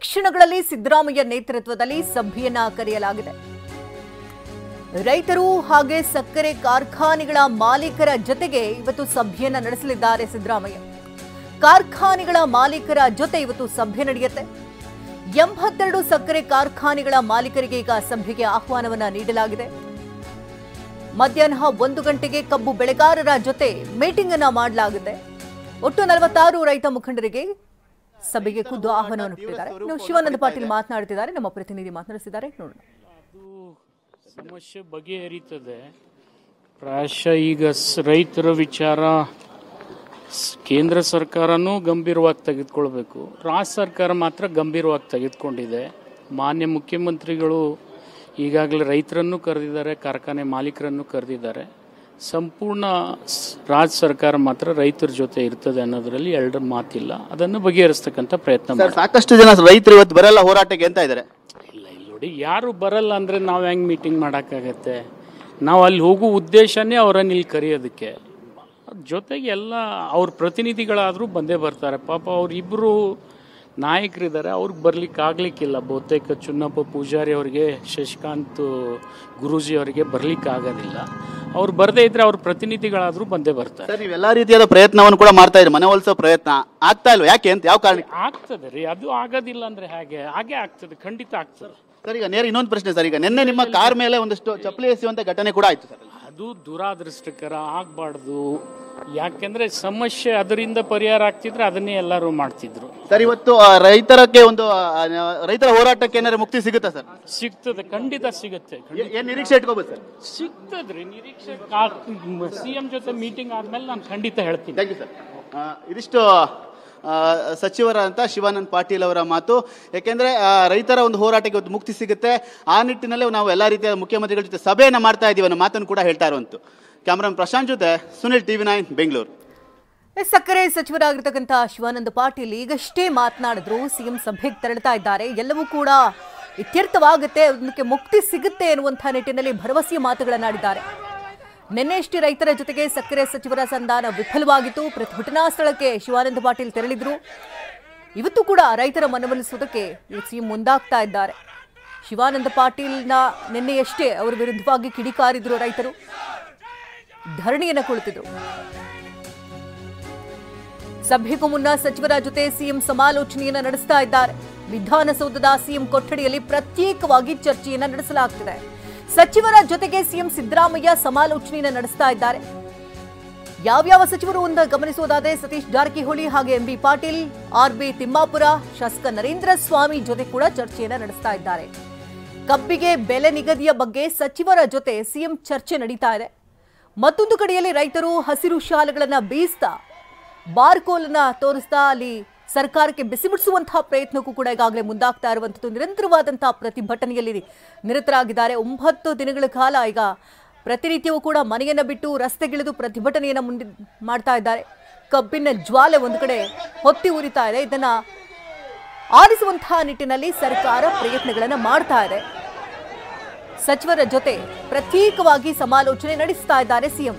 ಕ್ಷಣಗಳಲ್ಲಿ ಸಿದ್ದರಾಮಯ್ಯ ನೇತೃತ್ವದಲ್ಲಿ ಸಭೆಯನ್ನ ಕರೆಯಲಾಗಿದೆ. ರೈತರು ಹಾಗೆ ಸಕ್ಕರೆ ಕಾರ್ಖಾನೆಗಳ ಮಾಲೀಕರ ಜೊತೆಗೆ ಇವತ್ತು ಸಭೆಯನ್ನ ನಡೆಸಲಿದ್ದಾರೆ ಸಿದ್ದರಾಮಯ್ಯ. ಕಾರ್ಖಾನೆಗಳ ಮಾಲೀಕರ ಜೊತೆ ಇವತ್ತು ಸಭೆ ನಡೆಯುತ್ತೆ. 82 ಸಕ್ಕರೆ ಕಾರ್ಖಾನೆಗಳ ಮಾಲೀಕರಿಗೆ ಈಗ ಸಭೆಗೆ ಆಹ್ವಾನವನ್ನ ನೀಡಲಾಗಿದೆ. ಮಧ್ಯಾಹ್ನ 1 ಗಂಟೆಗೆ ಕಬ್ಬು ಬೆಳೆಗಾರರ ಜೊತೆ ಮೀಟಿಂಗ್ ಅನ್ನ ಮಾಡಲಾಗಿದೆ. ಒಟ್ಟು 46 ರೈತ ಮುಖಂಡರಿಗೆ ಸಭೆಗೆ ಖುದ್ದು ಆಹ್ವಾನವನ್ನು ಕೊಟ್ಟಿದ್ದಾರೆ. ಶಿವಾನಂದ ಪಾಟೀಲ್ ಮಾತನಾಡುತ್ತಿದ್ದಾರೆ, ನಮ್ಮ ಪ್ರತಿನಿಧಿ ಮಾತನಾಡುತ್ತಿದ್ದಾರೆ, ನೋಡೋಣ. ಸಮಸ್ಯೆ ಬಗೆಹರಿತದೆ. ಪ್ರಾಯಶಃ ಈಗ ರೈತರ ವಿಚಾರ ಕೇಂದ್ರ ಸರ್ಕಾರನೂ ಗಂಭೀರವಾಗಿ ತೆಗೆದುಕೊಳ್ಬೇಕು. ರಾಜ್ಯ ಸರ್ಕಾರ ಮಾತ್ರ ಗಂಭೀರವಾಗಿ ತೆಗೆದುಕೊಂಡಿದೆ. ಮಾನ್ಯ ಮುಖ್ಯಮಂತ್ರಿಗಳು ಈಗಾಗಲೇ ರೈತರನ್ನು ಕರೆದಿದ್ದಾರೆ, ಕಾರ್ಖಾನೆ ಮಾಲೀಕರನ್ನು ಕರೆದಿದ್ದಾರೆ. ಸಂಪೂರ್ಣ ರಾಜ್ಯ ಸರ್ಕಾರ ಮಾತ್ರ ರೈತರ ಜೊತೆ ಇರ್ತದೆ ಅನ್ನೋದ್ರಲ್ಲಿ ಎರಡು ಮಾತಿಲ್ಲ. ಅದನ್ನು ಬಗೆಹರಿಸ್ತಕ್ಕಂಥ ಪ್ರಯತ್ನ ಮಾಡಿ. ಸಾಕಷ್ಟು ಜನ ರೈತರು ಇವತ್ತು ಬರಲ್ಲ ಹೋರಾಟಕ್ಕೆ ಅಂತ ಇದ್ದಾರೆ. ಇಲ್ಲಿ ನೋಡಿ, ಯಾರು ಬರಲ್ಲ ಅಂದ್ರೆ ನಾವು ಹೆಂಗ್ ಮೀಟಿಂಗ್ ಮಾಡೋಕ್ಕಾಗತ್ತೆ? ನಾವು ಅಲ್ಲಿ ಹೋಗೋ ಉದ್ದೇಶನೇ ಅವರನ್ನ ಇಲ್ಲಿ ಕರೆಯೋದಕ್ಕೆ. ಜೊತೆಗೆ ಎಲ್ಲ ಅವ್ರ ಪ್ರತಿನಿಧಿಗಳಾದರೂ ಬಂದೇ ಬರ್ತಾರೆ. ಪಾಪ ಅವ್ರಿಬ್ಬರು ನಾಯಕರಿದ್ದಾರೆ, ಅವ್ರಿಗೆ ಬರ್ಲಿಕ್ಕೆ ಆಗ್ಲಿಕ್ಕಿಲ್ಲ. ಬಹುತೇಕ ಚುನ್ನಪ್ಪ ಪೂಜಾರಿ ಅವರಿಗೆ, ಶಶಿಕಾಂತ್ ಗುರೂಜಿ ಅವರಿಗೆ ಬರ್ಲಿಕ್ಕೆ ಆಗೋದಿಲ್ಲ. ಅವ್ರು ಬರದೇ ಇದ್ರೆ ಅವ್ರ ಪ್ರತಿನಿಧಿಗಳಾದರೂ ಬಂದೇ ಬರ್ತಾರೆ. ಸರ್, ನೀವೆಲ್ಲ ರೀತಿಯಾದ ಪ್ರಯತ್ನವನ್ನು ಕೂಡ ಮಾಡ್ತಾ ಇದ್ರಿ, ಮನವೊಲಿಸೋ ಪ್ರಯತ್ನ ಆಗ್ತಾ ಇಲ್ವಾ? ಯಾಕೆ ಅಂತ, ಯಾವ ಕಾರಣ? ಆಗ್ತದೆ ರೀ, ಅದು ಆಗೋದಿಲ್ಲ ಅಂದ್ರೆ ಹಾಗೆ ಆಗ್ತದೆ, ಖಂಡಿತ ಆಗ್ತದೆ. ಸರ್, ಈಗ ನೇರ ಇನ್ನೊಂದು ಪ್ರಶ್ನೆ ಸರ್. ಈಗ ನಿನ್ನೆ ನಿಮ್ಮ ಕಾರ್ ಮೇಲೆ ಒಂದಷ್ಟು ಚಪ್ಪಲಿ ಎಸೆಯುವಂತ ಘಟನೆ ಕೂಡ ಆಯ್ತು ಸರ್. ಅದು ದುರಾದೃಷ್ಟಕರ, ಆಗಬಾರ್ದು. ಯಾಕೆಂದ್ರೆ ಸಮಸ್ಯೆ ಅದರಿಂದ ಪರಿಹಾರ ಆಗ್ತಿದ್ರೆ ಅದನ್ನೇ ಎಲ್ಲರೂ ಮಾಡ್ತಿದ್ರು. ಸರ್, ಇವತ್ತು ರೈತರ ಹೋರಾಟಕ್ಕೆ ಏನಾದ್ರು ಮುಕ್ತಿ ಸಿಗುತ್ತಾ ಸರ್? ಸಿಗ್ತದೆ, ಖಂಡಿತ ಸಿಗುತ್ತೆ. ಏನ್ ನಿರೀಕ್ಷೆ ಇಟ್ಕೋಬಹುದು ಸರ್? ಸಿಗ್ತದ್ರಿ ನಿರೀಕ್ಷೆ. ಸಿಎಂ ಜೊತೆ ಮೀಟಿಂಗ್ ಆದ್ಮೇಲೆ ನಾನು ಖಂಡಿತ ಹೇಳ್ತೀನಿ. Thank you sir. ಇದಿಷ್ಟು ಸಚಿವರಂತ ಶಿವಾನಂದ ಪಾಟೀಲ್ ಅವರ ಮಾತು. ಯಾಕೆಂದ್ರೆ ರೈತರ ಒಂದು ಹೋರಾಟಕ್ಕೆ ಒಂದು ಮುಕ್ತಿ ಸಿಗುತ್ತೆ, ಆ ನಿಟ್ಟಿನಲ್ಲಿ ನಾವು ಎಲ್ಲಾ ರೀತಿಯ ಮುಖ್ಯಮಂತ್ರಿಗಳ ಜೊತೆ ಸಭೆಯನ್ನ ಮಾಡ್ತಾ ಇದೀವಿ ಅನ್ನೋ ಮಾತನ್ನು ಕೂಡ ಹೇಳ್ತಾ ಇರುವಂತು. ಕ್ಯಾಮರಾಮನ್ ಪ್ರಶಾಂತ್ ಜೊತೆ ಸುನಿಲ್, TV9 ಬೆಂಗಳೂರು. ಸಕ್ಕರೆ ಸಚಿವರಾಗಿರ್ತಕ್ಕಂಥ ಶಿವಾನಂದ ಪಾಟೀಲ್ ಈಗಷ್ಟೇ ಮಾತನಾಡಿದ್ರು. ಸಿಎಂ ಸಭೆಗೆ ತೆರಳುತ್ತಾ ಇದ್ದಾರೆ. ಎಲ್ಲವೂ ಕೂಡ ಇತ್ಯರ್ಥವಾಗುತ್ತೆ, ಅದಕ್ಕೆ ಮುಕ್ತಿ ಸಿಗುತ್ತೆ ಎನ್ನುವಂತಹ ನಿಟ್ಟಿನಲ್ಲಿ ಭರವಸೆಯ ಮಾತುಗಳನ್ನಾಡಿದ್ದಾರೆ. ನಿನ್ನೆಯಷ್ಟೇ ರೈತರ ಜೊತೆಗೆ ಸಕ್ಕರೆ ಸಚಿವರ ಸಂಧಾನ ವಿಫಲವಾಗಿತ್ತು. ಪ್ರತಿಭಟನಾ ಸ್ಥಳಕ್ಕೆ ಶಿವಾನಂದ ಪಾಟೀಲ್ ತೆರಳಿದ್ರು. ಇವತ್ತು ಕೂಡ ರೈತರ ಮನವೊಲಿಸುವುದಕ್ಕೆ ಸಿಎಂ ಮುಂದಾಗ್ತಾ ಇದ್ದಾರೆ. ಶಿವಾನಂದ ಪಾಟೀಲ್ನ ನಿನ್ನೆಯಷ್ಟೇ ಅವರ ವಿರುದ್ಧವಾಗಿ ಕಿಡಿಕಾರಿದ್ರು ರೈತರು, ಧರಣಿಯನ್ನು ಕುಳಿತಿದ್ರು. ಸಭೆಗೂ ಮುನ್ನ ಸಚಿವರ ಜೊತೆ ಸಿಎಂ ಸಮಾಲೋಚನೆಯನ್ನ ನಡೆಸ್ತಾ ಇದ್ದಾರೆ. ವಿಧಾನಸೌಧದ ಸಿಎಂ ಕೊಠಡಿಯಲ್ಲಿ ಪ್ರತ್ಯೇಕವಾಗಿ ಚರ್ಚೆಯನ್ನ ನಡೆಸಲಾಗ್ತಿದೆ. ಸಚಿವರ ಜೊತೆಗೆ ಸಿಎಂ ಸಿದ್ದರಾಮಯ್ಯ ಸಮಾಲೋಚನೆಯನ್ನ ನಡೆಸ್ತಾ ಇದ್ದಾರೆ. ಯಾವ್ಯಾವ ಸಚಿವರು ಅಂತ ಗಮನಿಸುವುದಾದರೆ ಸತೀಶ್ ಜಾರಕಿಹೊಳಿ ಹಾಗೆ MB ಪಾಟೀಲ್, RB ತಿಮ್ಮಾಪುರ, ಶಾಸಕ ನರೇಂದ್ರ ಸ್ವಾಮಿ ಜೊತೆ ಕೂಡ ಚರ್ಚೆಯನ್ನ ನಡೆಸ್ತಾ ಇದ್ದಾರೆ. ಕಬ್ಬಿಗೆ ಬೆಲೆ ನಿಗದಿಯ ಬಗ್ಗೆ ಸಚಿವರ ಜೊತೆ ಸಿಎಂ ಚರ್ಚೆ ನಡೀತಾ ಇದೆ. ಮತ್ತೊಂದು ಕಡೆಯಲ್ಲಿ ರೈತರು ಹಸಿರು ಶಾಲೆಗಳನ್ನ ಬೀಸ್ತಾ, ಬಾರ್ಕೋಲನ್ನ ತೋರಿಸ್ತಾ ಅಲ್ಲಿ ಸರ್ಕಾರಕ್ಕೆ ಬಿಸಿಬಿಡಿಸುವಂತಹ ಪ್ರಯತ್ನಕ್ಕೂ ಕೂಡ ಈಗಾಗಲೇ ಮುಂದಾಗ್ತಾ ಇರುವಂಥದ್ದು. ನಿರಂತರವಾದಂತಹ ಪ್ರತಿಭಟನೆಯಲ್ಲಿ ನಿರತರಾಗಿದ್ದಾರೆ. 9 ದಿನಗಳ ಕಾಲ ಈಗ ಪ್ರತಿನಿತ್ಯವೂ ಕೂಡ ಮನೆಯನ್ನ ಬಿಟ್ಟು ರಸ್ತೆಗಿಳಿದು ಪ್ರತಿಭಟನೆಯನ್ನ ಮಾಡ್ತಾ ಇದ್ದಾರೆ. ಕಬ್ಬಿನ ಜ್ವಾಲೆ ಒಂದು ಕಡೆ ಹೊತ್ತಿ ಉರಿತಾ ಇದೆ. ಇದನ್ನ ಆರಿಸುವಂತಹ ನಿಟ್ಟಿನಲ್ಲಿ ಸರ್ಕಾರ ಪ್ರಯತ್ನಗಳನ್ನು ಮಾಡ್ತಾ ಇದೆ. ಸಚಿವರ ಜೊತೆ ಪ್ರತ್ಯೇಕವಾಗಿ ಸಮಾಲೋಚನೆ ನಡೆಸ್ತಾ ಇದ್ದಾರೆ ಸಿಎಂ.